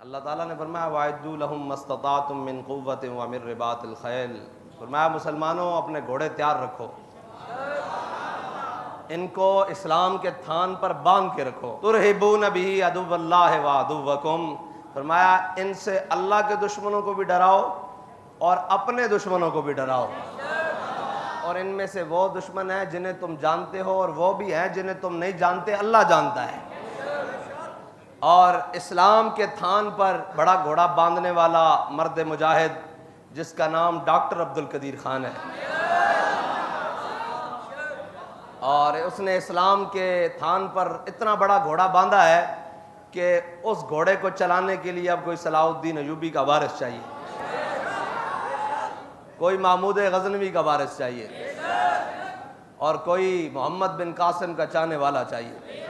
اللہ تعالیٰ نے فرمایا وَأَعِدُّوا لَهُم مَّا اسْتَطَعْتُم مِّن قُوَّةٍ وَمِن رِّبَاطِ الْخَيْلِ، فرمایا مسلمانوں اپنے گھوڑے تیار رکھو، ان کو اسلام کے تھان پر باندھ کے رکھو۔ تُرْہِبُونَ بِهِ عَدُوَّ اللَّهِ وَعَدُوَّكُمْ، فرمایا ان سے اللہ کے دشمنوں کو بھی ڈراؤ اور اپنے دشمنوں کو بھی ڈراؤ، اور ان میں سے وہ دشمن ہیں جنہیں تم جانتے ہو اور وہ بھی ہیں جنہیں تم نہیں جانتے، اللہ جانتا ہے۔ اور اسلام کے تھان پر بڑا گھوڑا باندھنے والا مرد مجاہد جس کا نام ڈاکٹر عبدالقدیر خان ہے، اور اس نے اسلام کے تھان پر اتنا بڑا گھوڑا باندھا ہے کہ اس گھوڑے کو چلانے کے لیے اب کوئی صلاح الدین ایوبی کا وارث چاہیے، کوئی محمود غزنوی کا وارث چاہیے، اور کوئی محمد بن قاسم کا چاہنے والا چاہیے۔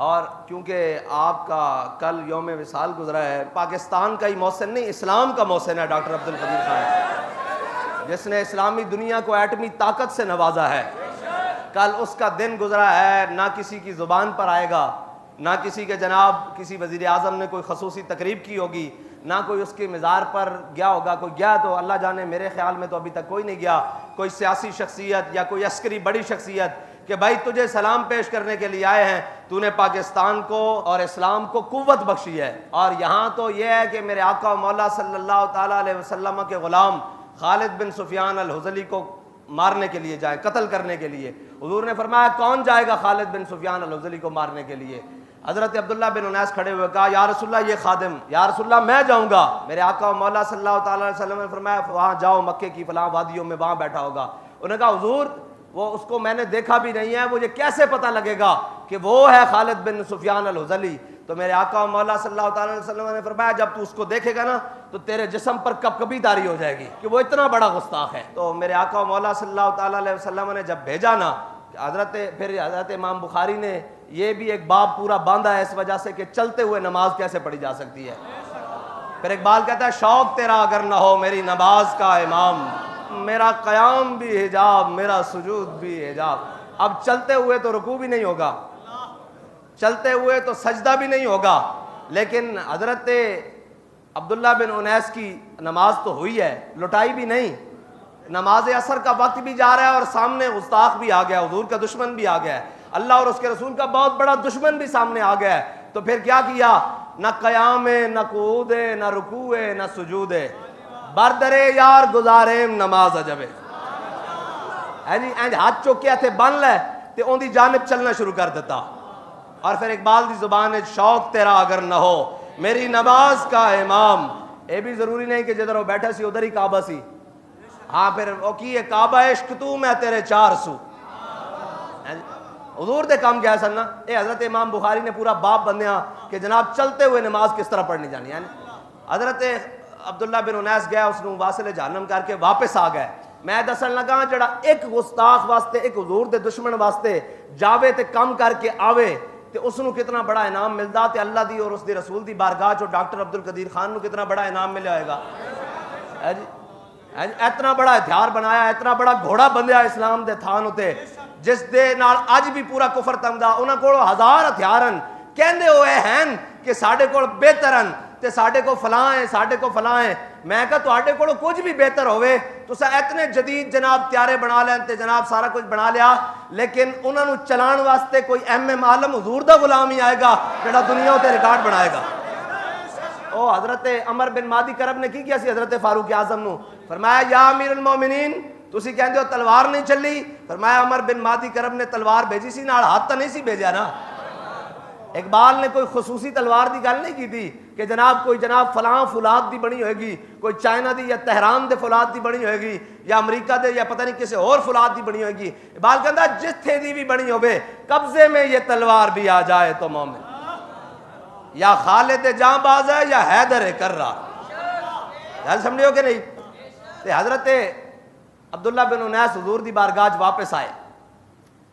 اور کیونکہ آپ کا کل یوم وصال گزرا ہے، پاکستان کا ہی محسن نہیں، اسلام کا محسن ہے ڈاکٹر عبدالقدیر خان، جس نے اسلامی دنیا کو ایٹمی طاقت سے نوازا ہے۔ کل اس کا دن گزرا ہے، نہ کسی کی زبان پر آئے گا، نہ کسی کے جناب کسی وزیر اعظم نے کوئی خصوصی تقریب کی ہوگی، نہ کوئی اس کے مزار پر گیا ہوگا، کوئی گیا تو اللہ جانے، میرے خیال میں تو ابھی تک کوئی نہیں گیا، کوئی سیاسی شخصیت یا کوئی عسکری بڑی شخصیت کہ بھائی تجھے سلام پیش کرنے کے لیے آئے ہیں، تو نے پاکستان کو اور اسلام کو قوت بخشی ہے۔ اور یہاں تو یہ ہے کہ میرے آقا و مولا صلی اللہ تعالیٰ علیہ وسلم کے غلام خالد بن سفیان الحذلی کو مارنے کے لیے جائیں، قتل کرنے کے لیے۔ حضور نے فرمایا کون جائے گا خالد بن سفیان الحذلی کو مارنے کے لیے؟ حضرت عبداللہ بن انیس کھڑے ہوئے کہا یا رسول اللہ یہ خادم، یا رسول اللہ میں جاؤں گا۔ میرے آقا و مولا صلی اللہ تعالیٰ علیہ وسلم نے فرمایا وہاں جاؤ، مکے کی فلاں وادیوں میں وہاں بیٹھا ہوگا۔ انہوں نے کہا حضور وہ اس کو میں نے دیکھا بھی نہیں ہے، مجھے کیسے پتہ لگے گا کہ وہ ہے خالد بن سفیان الحذلی؟ تو میرے آقا و مولا صلی اللہ تعالیٰ علیہ وسلم نے فرمایا جب تو اس کو دیکھے گا نا تو تیرے جسم پر کبکبی داری ہو جائے گی کہ وہ اتنا بڑا گستاخ ہے۔ تو میرے آقا و مولا صلی اللہ تعالیٰ علیہ وسلم نے جب بھیجا نا، حضرت امام بخاری نے یہ بھی ایک باب پورا باندھا ہے اس وجہ سے کہ چلتے ہوئے نماز کیسے پڑھی جا سکتی ہے۔ پھر اقبال کہتا ہے شوق تیرا اگر نہ ہو میری نماز کا امام، میرا قیام بھی حجاب میرا سجود بھی حجاب۔ اب چلتے ہوئے تو رکوع بھی نہیں ہوگا، چلتے ہوئے تو سجدہ بھی نہیں ہوگا، لیکن حضرت عبداللہ بن انیس کی نماز تو ہوئی ہے، لٹائی بھی نہیں۔ نماز عصر کا وقت بھی جا رہا ہے اور سامنے گستاخ بھی آ گیا، حضور کا دشمن بھی آ گیا ہے، اللہ اور اس کے رسول کا بہت بڑا دشمن بھی سامنے آ گیا ہے۔ تو پھر کیا کیا؟ نہ قیام ہے، نہ قعود ہے، نہ رکوع ہے، نہ سجود ہے، بردرے یار گزاریم نماز اجبے۔ ہاتھ چوکیا تھے بن لے تے ان دی جانب چلنا شروع کر دیتا۔ اور پھر اقبال دی زبان ہے شوق تیرا اگر نہ ہو میری نماز کا امام۔ یہ بھی ضروری نہیں کہ جدھر وہ بیٹھا سی ادھر ہی کعبہ سی، ہاں پھر وہ کی کعبہ عشق تو میں تیرے چار سو۔ حضور دے کام کیا سن نا، اے حضرت امام بخاری نے پورا باب بندیا کہ جناب چلتے ہوئے نماز کس طرح پڑھنی جانی ہے۔ حضرت عبداللہ بن انیس گیا، اس نے واصل جہنم کر کے واپس آ گئے۔ میں دسن لگا جڑا ایک گستاخ واسطے، ایک حضور دے دشمن واسطے جاوے تے کم کر کے آوے تے اس نو کتنا بڑا انعام ملدا، تے اللہ دی اور اس دی رسول دی بارگاہ چو ڈاکٹر عبدالقدیر خان نو کتنا بڑا انعام ملیا ہوئے گا۔ اتنا بڑا ہتھیار بنایا، اتنا بڑا گھوڑا بندیا اسلام دے تھان ہوتے جس دے نال اج بھی پورا کفر تمدا۔ انہاں کول ہزار ہتھیارن کہندے ہوئے ہیں کہ ساڈے کول بہترن تے ساڈے کو فلاں ہے، ساڈے کو فلاں ہے۔ میں کہا تواڈے کول کچھ بھی بہتر ہوئے تساں اتنے جدید جناب تیارے بنا لین تے جناب سارا کچھ بنا لیا، لیکن انہاں نو چلان واسطے کوئی ایم عالم حضور دا غلام ہی آئے گا جڑا دنیا تے ریکارڈ بنائے گا۔ او حضرت عمر بن مادی کرب نے کی کیا سی حضرت فاروق اعظم نو؟ فرمایا یا امیر المومنین تسی کہندے ہو تلوار نہیں چلی، فرمایا عمر بن مادی کرب نے تلوار بھیجی سی نال ہاتھ تو نہیں سی بھیجا نا۔ اقبال نے کوئی خصوصی تلوار دی گل نہیں کی تھی کہ جناب کوئی جناب فلاں فولاد دی بنی ہوئے گی، کوئی چائنا دی یا تہران دے فولاد دی بنی ہوئے گی یا امریکہ دے یا پتہ نہیں کسی اور فولاد دی بنی ہوئے گی۔ اقبال کہندا جتھے دی بھی بنی ہوئے قبضے میں یہ تلوار بھی آ جائے تو مومن یا خالد جاں باز ہے یا حیدر کررا۔ گل سمجھو کہ نہیں؟ تے حضرت عبداللہ بن انیس حضور دی بارگاہ واپس آئے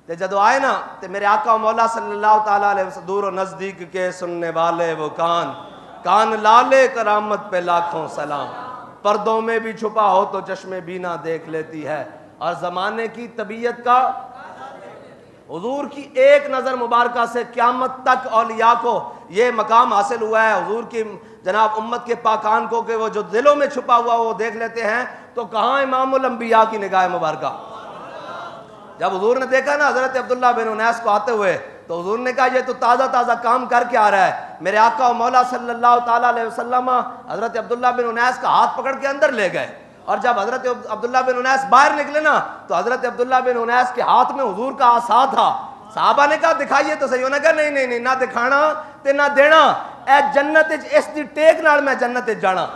تے جدو آئے نا تے میرے آقا و مولا صلی اللہ تعالیٰ علیہ وسلم دور و نزدیک کے سننے والے وہ کان لالے کرامت پہ لاکھوں سلام، پردوں میں بھی چھپا ہو تو چشم بینا دیکھ لیتی ہے اور زمانے کی طبیعت کا حضور کی ایک نظر مبارکہ سے قیامت تک اولیاء کو یہ مقام حاصل ہوا ہے، حضور کی جناب امت کے پاکان کو، کہ وہ جو دلوں میں چھپا ہوا وہ دیکھ لیتے ہیں. تو کہاں امام الانبیاء کی نگاہ مبارکہ؟ جب حضور نے دیکھا نا حضرت عبداللہ بن انیس کو آتے ہوئے، تو حضور نے کہا یہ تو تازہ تازہ کام کر کے آ رہا ہے. میرے آقا و مولا صلی اللہ تعالیٰ علیہ وسلم حضرت عبداللہ بن انیس کا ہاتھ پکڑ کے اندر لے گئے، اور جب حضرت عبداللہ بن انیس باہر نکلے نا تو حضرت عبداللہ بن انیس کے ہاتھ میں حضور کا عصا تھا. صحابہ نے کہا دکھائیے تو صحیح. انہوں نے کہا نہیں نہ دکھانا تے نہ دینا، اے جنت اس دی ٹیک نال میں جنت جانا.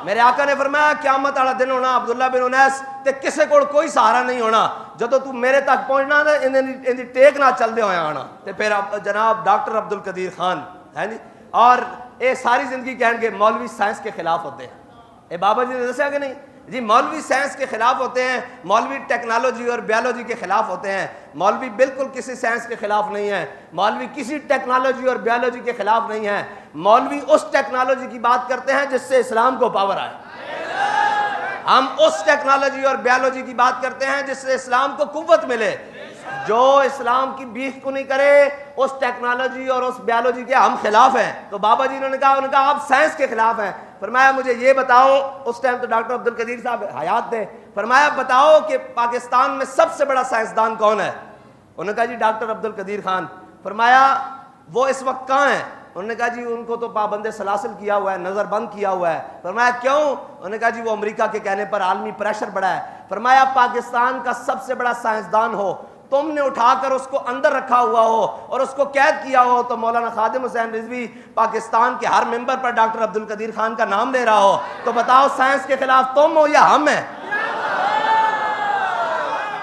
میرے آقا نے فرمایا قیامت والا دن ہونا عبداللہ بن انیس تے کسے کول کوئی سہارا نہیں ہونا، جدو تو میرے تک پہنچنا تے ان دی ٹیک نہ چل دے ہوئے آنا. تے پھر جناب ڈاکٹر عبد القدیر خان ہے جی، اور اے ساری زندگی کہیں گے مولوی سائنس کے خلاف ہوتے ہیں. اے بابا جی نے دسیا کہ نہیں جی، مولوی سائنس کے خلاف ہوتے ہیں، مولوی ٹیکنالوجی اور بیولوجی کے خلاف ہوتے ہیں. مولوی بالکل کسی سائنس کے خلاف نہیں ہے، مولوی کسی ٹیکنالوجی اور بیولوجی کے خلاف نہیں ہے. مولوی اس ٹیکنالوجی کی بات کرتے ہیں جس سے اسلام کو پاور آئے. ہم اس ٹیکنالوجی اور بیولوجی کی بات کرتے ہیں جس سے اسلام کو قوت ملے. جو اسلام کی بیخ کو نہیں کرے اس ٹیکنالوجی اور اس بیولوجی کے ہم خلاف ہیں. تو بابا جی نے کہا آپ سائنس کے خلاف ہیں. فرمایا مجھے یہ بتاؤ، اس ٹائم تو ڈاکٹر عبد القدیر صاحب حیات تھے، فرمایا بتاؤ کہ پاکستان میں سب سے بڑا سائنسدان کون ہے؟ انہوں نے کہا جی ڈاکٹر عبد القدیر خان. فرمایا وہ اس وقت کہاں ہیں؟ انہوں نے کہا جی ان کو تو پابند سلاسل کیا ہوا ہے، نظر بند کیا ہوا ہے. فرمایا کیوں؟ انہوں نے کہا جی وہ امریکہ کے کہنے پر عالمی پریشر بڑا ہے. فرمایا پاکستان کا سب سے بڑا سائنسدان ہو، تم نے اٹھا کر اس کو اندر رکھا ہوا ہو اور اس کو قید کیا ہو، تو مولانا خادم حسین رضوی پاکستان کے ہر ممبر پر ڈاکٹر عبد القدیر خان کا نام لے رہا ہو، تو بتاؤ سائنس کے خلاف تم ہو یا ہم ہیں؟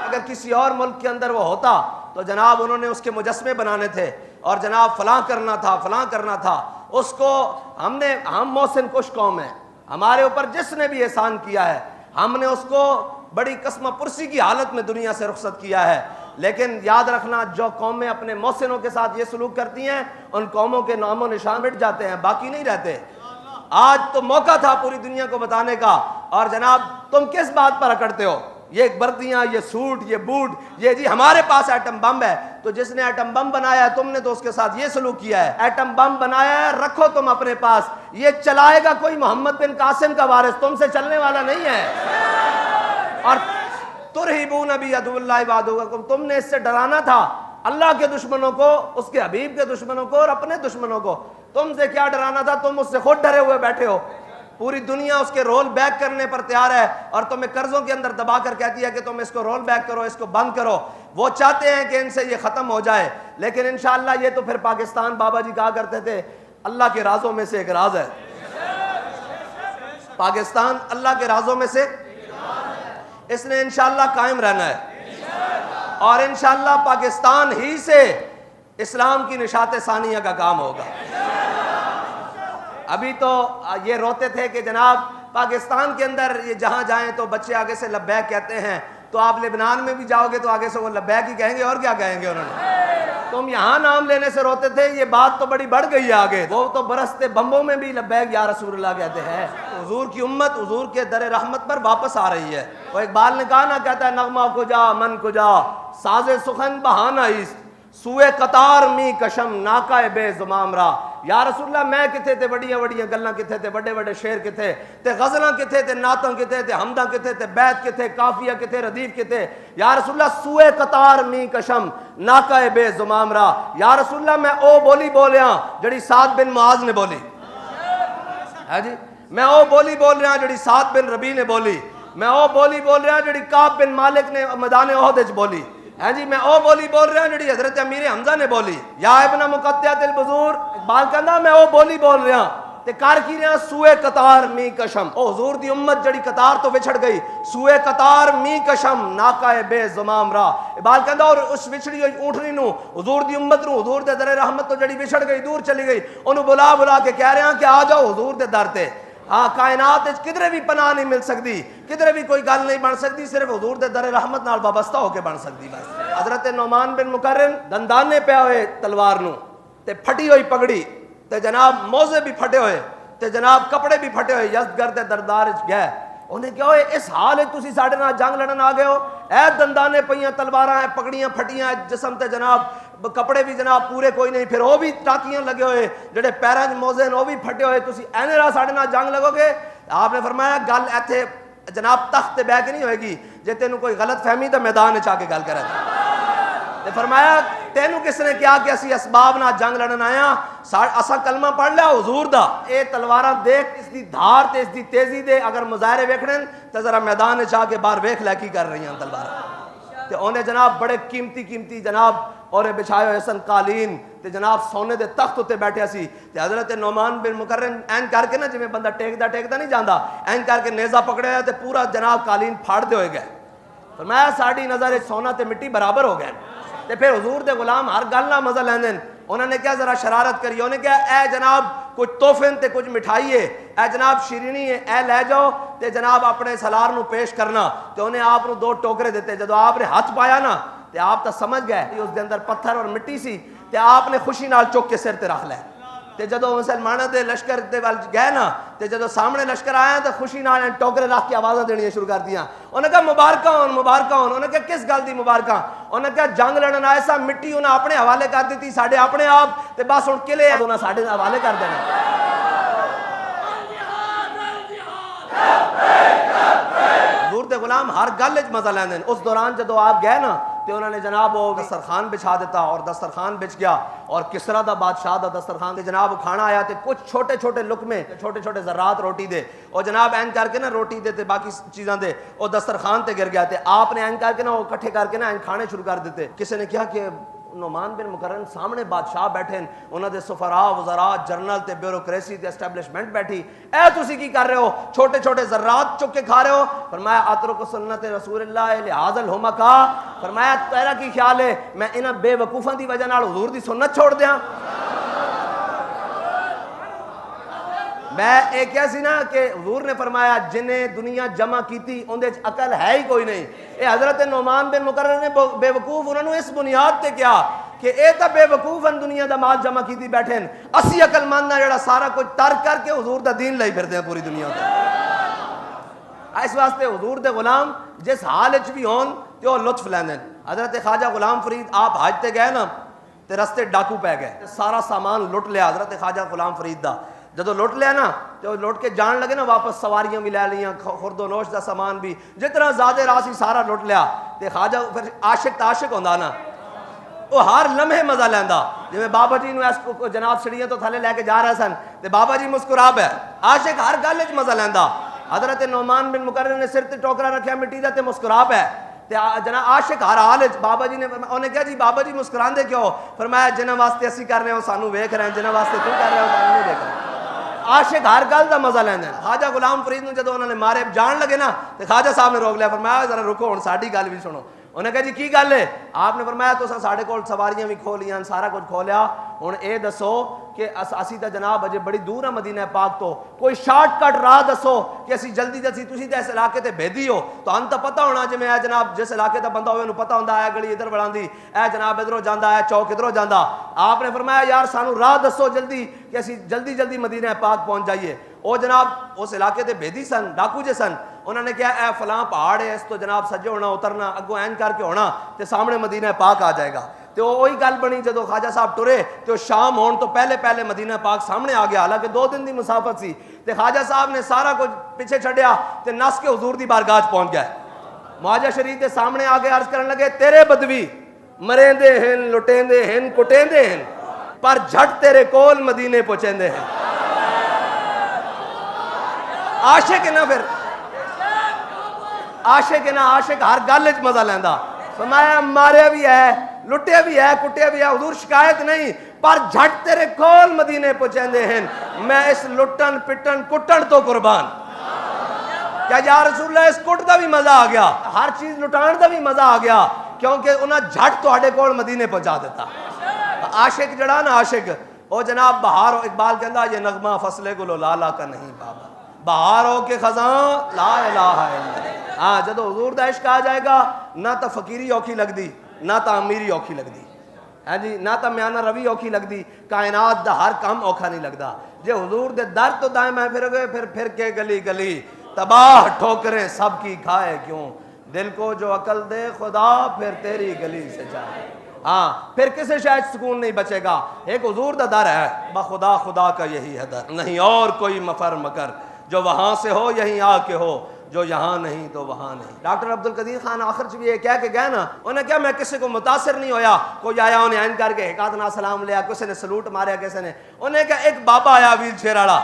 اگر کسی اور ملک کے اندر وہ ہوتا تو جناب انہوں نے اس کے مجسمے بنانے تھے اور جناب فلاں کرنا تھا. اس کو ہم محسن کش قوم ہیں، ہمارے اوپر جس نے بھی احسان کیا ہے ہم نے اس کو بڑی قسم پرسی کی حالت میں دنیا سے رخصت کیا ہے. لیکن یاد رکھنا جو قومیں اپنے محسنوں کے ساتھ یہ سلوک کرتی ہیں ان قوموں کے نام و نشان مٹ جاتے ہیں، باقی نہیں رہتے. آج تو موقع تھا پوری دنیا کو بتانے کا، اور جناب تم کس بات پر اکڑتے ہو؟ یہ بردیاں، یہ سوٹ، یہ بوٹ، یہ جی ہمارے پاس ایٹم بم ہے. تو جس نے ایٹم بم بنایا ہے تم نے تو اس کے ساتھ یہ سلوک کیا ہے. ایٹم بم بنایا ہے رکھو تم اپنے پاس، یہ چلائے گا کوئی محمد بن قاسم کا وارث، تم سے چلنے والا نہیں ہے. اور ترہبون بعدو اللہ وعدوکم، تم نے اس سے ڈرانا تھا اللہ کے دشمنوں کو، اس کے حبیب کے دشمنوں کو اور اپنے دشمنوں کو. تم سے کیا ڈرانا تھا؟ تم اس سے خود ڈرے ہوئے بیٹھے ہو. پوری دنیا اس کے رول بیک کرنے پر تیار ہے اور تمہیں قرضوں کے اندر دبا کر کہتی ہے کہ تم اس کو رول بیک کرو، اس کو بند کرو. وہ چاہتے ہیں کہ ان سے یہ ختم ہو جائے، لیکن انشاءاللہ یہ تو پھر پاکستان بابا جی کہا کرتے تھے اللہ کے رازوں میں سے ایک راز ہے. پاکستان اللہ کے رازوں میں سے اس نے انشاءاللہ قائم رہنا ہے، اور انشاءاللہ پاکستان ہی سے اسلام کی نشاط ثانیہ کا کام ہوگا. ابھی تو یہ روتے تھے کہ جناب پاکستان کے اندر یہ جہاں جائیں تو بچے آگے سے لبیک کہتے ہیں، تو آپ لبنان میں بھی جاؤ گے تو آگے سے وہ لبیک ہی کہیں گے، اور کیا کہیں گے انہوں نے. تم یہاں نام لینے سے روتے تھے، یہ بات تو بڑی بڑھ گئی ہے آگے. وہ تو برستے بمبوں میں بھی لبیک یا رسول اللہ کہتے ہیں. حضور کی امت حضور کے در رحمت پر واپس آ رہی ہے. وہ اقبال نے کہا نا، کہتا ہے نغمہ کجا من کجا ساز سخن بہانہ ایست، سوئے قطار می کشم ناکائے بے زمام را. یا رسول اللہ میں کتھے تے بڑیاں بڑیاں گلاں کتھے تے بڑے بڑے شعر کتھے تے غزلاں کتھے تے نعتاں کتھے تے حمداں کتھے تے بیت کتھے قافیہ کتھے ردیف کتھے. یا رسول اللہ سوئے قطار می کشم ناکائے بے زمام را. یا رسول اللہ میں او بولی بولیاں جڑی سعد بن معاذ نے بولی ہے جی، میں او بولی بول رہا جڑی سعد بن ربیع نے بولی، میں او بولی بول رہا جڑی کعب بن مالک نے میدان احد وچ بولی ہے جی، میں او بولی بول رہا جڑی حضرت امیر حمزہ نے بولی. یا ابن مقطعۃ البذور اقبال کہندا میں او بولی بول رہا تے کر کی رہا سوئے قطار می کشم. او حضور دی امت جڑی قطار تو وچھڑ گئی، سوئے قطار می کشم ناکائے بے زمام را. اقبال کہندا اور اس وچھڑی ہوئی اونٹنی نو حضور دی امت نو حضور دے در رحمت تو جڑی وچھڑ گئی دور چلی گئی، اونوں بلا بلا کے کہہ رہے ہیں کہ آ جاؤ حضور دے در تے. ہاں کائنات کدھرے بھی پناہ نہیں مل سکتی، کدھرے بھی کوئی گل نہیں بن سکتی، صرف حضور دے در رحمت نال وابستہ ہو کے بن سکتی. بس حضرت نعمان بن مقرن دندانے پہ ہوئے تلوار نو تے پھٹی ہوئی پگڑی تے جناب موزے بھی پھٹے ہوئے تے جناب کپڑے بھی پھٹے ہوئے، یزدگرد دردار گئے. انہیں کیا ہوئے اس حال ہے تسی ساڑھے نہ جنگ لڑن آ گئے ہو، اے دندانے پہیاں تلواراں ہیں پکڑیاں پھٹیاں جسم تے جناب کپڑے بھی جناب پورے کوئی نہیں، پھر وہ بھی ٹاکیاں لگے ہوئے جڑے پیراں موزے وہ بھی پھٹے ہوئے، تسی اینے راہ ساڑھے نہ جنگ لگو گے؟ آپ نے فرمایا گل ایتھے جناب تخت بہ کے نہیں ہوئے گی، جے تینوں کوئی غلط فہمی تو میدان چاہ کے گل کرے تے فرمایا تینوں کس نے کیا کہ اسی اسباب نہ جنگ لڑن آیا، اسا کلمہ پڑھ لیا حضور دا، اے تلواراں دیکھ اس دی دھار تے اس دی تیزی دے اگر مظاہرے ویکھنے تے ذرا میدان چاہ کے باہر ویکھ لے کی کر رہی ہیں تلواراں تے انہیں جناب بڑے قیمتی جناب اور بچھائے ہوئے سن قالین تے جناب سونے دے تخت تے بیٹھے سی تے حضرت نعمان بن مقرن این کر کے نا جویں بندہ ٹیکدا نہیں جاندا این کر کے نیزہ پکڑیا تے پورا جناب قالین پھاڑ دے ہوئے گئے۔ فرمایا ساڈی نظر سونا تے مٹی برابر ہو گئے تے پھر حضور دے غلام ہر گل نہ مزہ لیندے، انہوں نے کیا ذرا شرارت کری، انہوں نے کیا اے جناب کچھ توفن تے کچھ مٹھائی ہے، اے جناب شیرینی ہے، اے لے جاؤ تے جناب اپنے سالار نو پیش کرنا، تے انہیں آپ نو 2 ٹوکرے دیتے، جدو آپ نے ہاتھ پایا نا تے آپ تا سمجھ گئے اس دے اندر پتھر اور مٹی سی تے آپ نے خوشی نال چک کے سر تے رکھ لے تے جدو مسلمانوں دے لشکر دے وال گئے نا تے جدو سامنے لشکر آیا تے خوشی نال ٹوکرے رکھ کے آوازاں دینی شروع کر دیا، انہوں نے کہا مبارکاں ہون، انہوں نے کہا کس گل دی مبارکاں، انہوں نے کہا جنگ لڑن آئے سا مٹی انہیں اپنے حوالے کر دیتی ساڑھے اپنے آپ تے بس ان قلعے انہیں ساڑھے حوالے کر دینا۔ حضور دے غلام ہر گل وچ مزہ لیندے، اس دوران جدو آپ گئے نا تے انہوں نے جناب وہ دسترخوان بچھا دیتا اور دسترخوان بچ گیا اور کسرا دا بادشاہ دا دسترخوان تے جناب کھانا آیا تے کچھ چھوٹے لقمے چھوٹے ذرات روٹی دے اور جناب این کر کے نا روٹی دے تے باقی چیزاں دے اور دسترخوان تے گر گیا تے آپ نے این کر کے نا وہ کٹھے کر کے نا این کھانے شروع کر دیتے۔ کسی نے کیا کہ نعمان بن مقرن سامنے بادشاہ بیٹھے انہوں نے سفراء وزراء جرنل تے بیوروکریسی تے اسٹیبلشمنٹ بیٹھی، اے تسی کی کر رہے ہو چھوٹے ذرات چک کے کھا رہے ہو؟ فرمایا اترک سنت رسول اللہ لہذا الحمقا، فرمایا تیرا کی خیال ہے میں انہاں بے وقوفاں دی وجہ نال حضور دی سنت چھوڑ دیاں؟ میں ایک کیا سی نا کہ حضور نے فرمایا جنہیں دنیا جمع کیتی اندے عقل ہے ہی کوئی نہیں، اے حضرت نعمان بن مقرر نے بے وقوف انہوں نے اس بنیاد تے کیا کہ اے تا بے وقوف ان دنیا دا مال جمع کیتی بیٹھے ہیں، اسی عقل مند نہ جڑا سارا کچھ ترک کر کے حضور دا دین لئی پھردے ہیں پوری دنیا تے۔ اس واسطے حضور دے غلام جس حال وچ بھی ہون تے او لطف لیندے۔ حضرت خواجہ غلام فرید آپ حج تے گئے نا تے رستے ڈاکو پے گئے، سارا سامان لٹ لیا حضرت خواجہ غلام فرید دا، جدو لوٹ لیا نا تو لوٹ کے جان لگے نا واپس سواریاں بھی لے لیاں خورد و نوش دا سامان بھی جتنا زیادہ راسی سارا لوٹ لیا تے خواجہ پھر عاشق ہوندا نا وہ ہر لمحے مزہ لیندا، جویں بابا جی نو جناب سڑیاں تو تھلے لے کے جا رہے سن تے بابا جی مسکرا پے، عاشق ہر گل وچ مزہ لیندا۔ حضرت نعمان بن مقرر نے سر تے ٹوکرا رکھیا مٹی دا تے مسکرا پے تے جناب عاشق ہر حال وچ بابا جی نے انہیں کہا جی بابا جی مسکراندے کیوں؟ فرمایا جنہاں واسطے اسی کر رہے ہو سانو ویکھ رہے ہیں، جنہاں واسطے تو کر رہے ہو سانو نہیں ویکھ رہے۔ عاشق ہر گل دا مزہ لیندے۔ خواجہ غلام فرید نو جدو انہوں نے مارے جان لگے نا تے خواجہ صاحب نے روک لیا، فرمایا ذرا رکو ہن ساڈی گل بھی سنو۔ انہوں نے کہا جی کی گل ہے؟ آپ نے فرمایا تساں ساڈے کول سواریاں بھی کھولیاں سارا کچھ کھولیا، ہن اے دسو کہ اسی تے جناب اجے بڑی دور ہے مدینہ پاک تو، کوئی شارٹ کٹ راہ دسو کہ اسی جلدی تسی تے اس علاقے تے بھیدی ہو تو ان تے پتہ ہونا جویں اے جناب جس علاقے دا بندہ ہوئے انہوں پتہ ہوندا ہے گلی ادھر بڑھاندی اے جناب ادھروں جاندا ہے چوک ادھروں جاندا۔ آپ نے فرمایا یار سانو راہ دسو جلدی کہ اسی جلدی مدینہ پاک پہنچ جائیے۔ وہ جناب اس علاقے تے بھیدی سن ڈاکو جے سن، انہوں نے کہا اے فلاں پہاڑ ہے اس تو جناب سجے ہونا اترنا اگوں این کر کے ہونا تے سامنے مدینہ پاک آ جائے گا۔ تے وہی گل بنی جدو خواجہ صاحب ٹرے تے شام ہون تو پہلے مدینہ پاک سامنے آ گیا، حالانکہ 2 دن دی مسافت سی تے خواجہ صاحب نے سارا کچھ پیچھے چھڈیا تے نس کے حضور دی بارگاہ پہنچ گئے۔ معاویہ شریف دے سامنے آ کے عرض کرن لگے تیرے بدوی مریندے ہیں لٹیندے ہیں کٹیندے ہیں پر جھٹ تیرے کول مدینے پہنچیندے ہیں۔ عاشق ہے نا پھر عاشق ہے نا عاشق ہر گل وچ مزہ لیندا۔ فرمایا ماریا بھی ہے لٹیا بھی ہے کٹیا بھی ہے حضور شکایت نہیں پر جھٹ تیرے کول مدینے پہنچیندے ہیں، میں اس لٹن پٹن کٹن تو قربان۔ کیا یا رسول اللہ اس کٹ دا بھی مزہ آ گیا، ہر چیز لٹان دا بھی مزہ آ گیا کیونکہ انہاں جھٹ تواڈے کول مدینے پہنچا دیتا۔ عاشق جڑا نا عاشق او جناب بہار اقبال کہندا یہ نغمہ فصلے گلو لالا کا نہیں بابا، بہار ہو کے خزاں لا الہ الا اللہ۔ ہاں جدو حضور دا عشق آ جائے گا نہ تا فقیری اوکھی لگدی نہ تا امیری اوکھی لگدی، ہاں جی نہ تا میانہ روی اوکھی لگدی، کائنات دا ہر کام اوکھا نہیں لگدا۔ جے حضور دے در تو دائیں میں پھر گئے پھر کے گلی تباہ ٹھوکریں سب کی کھائے کیوں، دل کو جو عقل دے خدا پھر تیری گلی سے جائے۔ ہاں پھر کسی شاید سکون نہیں بچے گا۔ ایک حضور دا در ہے، بخدا خدا کا یہی ہے در، نہیں اور کوئی مفر مکر، جو وہاں سے ہو یہیں آ کے ہو، جو یہاں نہیں تو وہاں نہیں۔ ڈاکٹر عبدالقدیر خان آخر بھی یہ کہہ کے گئے نا، انہیں کیا میں کسی کو متاثر نہیں ہویا، کوئی آیا انہیں عین کر کے حکایت سلام لیا، کسی نے سلوٹ ماریا، کسی نے، انہیں کہا ایک بابا آیا ویل چیئر والا،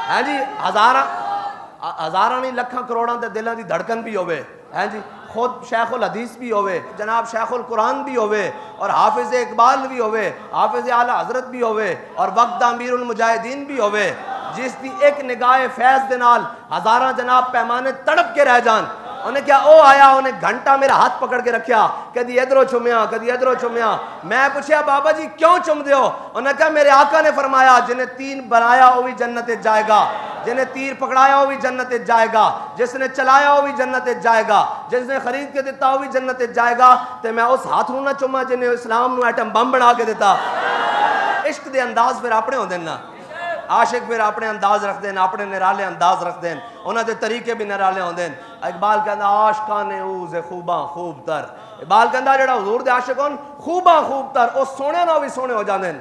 ہاں جی، ہزاراں نہیں لکھاں کروڑاں دے دلاں دی دھڑکن بھی ہوئے، ہاں جی، خود شیخ الحدیث بھی ہوئے، جناب شیخ القرآن بھی ہوئے، اور حافظ اقبال بھی ہوئے، حافظ اعلی حضرت بھی ہوئے، اور وقت امیر المجاہدین بھی ہوئے، جس دی ایک نگاہ فیض دے نال ہزاراں جناب پیمانے تڑپ کے رہ جان۔ انہیں کیا او آیا، انہیں گھنٹہ میرا ہاتھ پکڑ کے رکھیا، کدی ادھروں چومیا کدی ادھروں چومیا۔ میں پوچھیا بابا جی کیوں چم دیو؟ انہیں کہا میرے آقا نے فرمایا جنہیں تین بنایا وہ بھی جنت جائے گا، جنہیں تیر پکڑایا وہ بھی جنت جائے گا، جس نے چلایا وہ بھی جنت جائے گا، جس نے خرید کے دیتا وہ بھی جنت جائے گا۔ تے میں اس ہاتھ نو نہ چوما جنہیں اسلام نو ایٹم بم بنا کے دیتا۔ عشق دے انداز پھر اپنے ہوندے نا، عاشق پھر اپنے انداز رکھ دین، اپنے نرالے انداز رکھ دین، انہاں دے طریقے بھی نرالے ہوندے۔ اقبال کہندا عاشقان اوز خوباں خوب تر، اقبال کہندا جڑا حضور دے عاشق ہون خوباں خوب تر، او سونے نال بھی سونے ہو جاندے،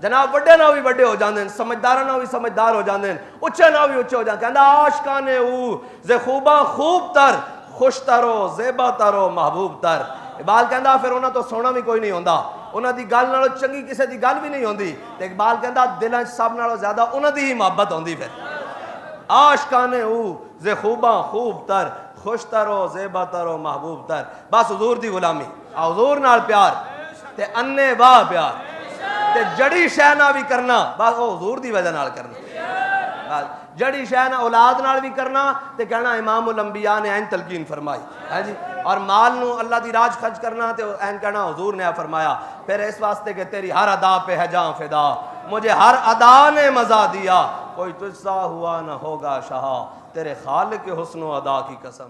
جناب وڈے نال بھی وڈے ہو جاندے، سمجھداراں نال بھی سمجھدار ہو جاندے، اچھے نال بھی اچھے ہو جاندے۔ کہندا عاشقان اوز خوباں خوب تر، خوش ترو زیبا ترو محبوب تر۔ اقبال کہندا پھر انہاں تو سونا بھی کوئی نہیں ہوندا، انہاں دی گل نالوں چنگی کسے دی گل بھی نہیں ہوندی، تے اقبال کہندا دلاں وچ سب نالوں زیادہ انہاں دی ہی محبت ہوندی۔ پھر عاشقان او ز خوباں خوب تر، خوش ترو زیبا ترو محبوب تر۔ بس حضور دی غلامی، حضور نال پیار تے انے واہ پیار تے جڑی شے نال بھی کرنا، بس او حضور دی وجہ نال کرنا، بس جڑی شے نال اولاد نال بھی کرنا تے کہنا امام الانبیاء نے این تلقین فرمائی، ہے جی، اور مال نو اللہ دی راج خرچ کرنا تے این کہنا حضور نے فرمایا۔ پھر اس واسطے کہ تیری ہر ادا پہ ہے جاں فدا، مجھے ہر ادا نے مزہ دیا، کوئی تجھ سا ہوا نہ ہوگا شہا، تیرے خالق حسن و ادا کی قسم۔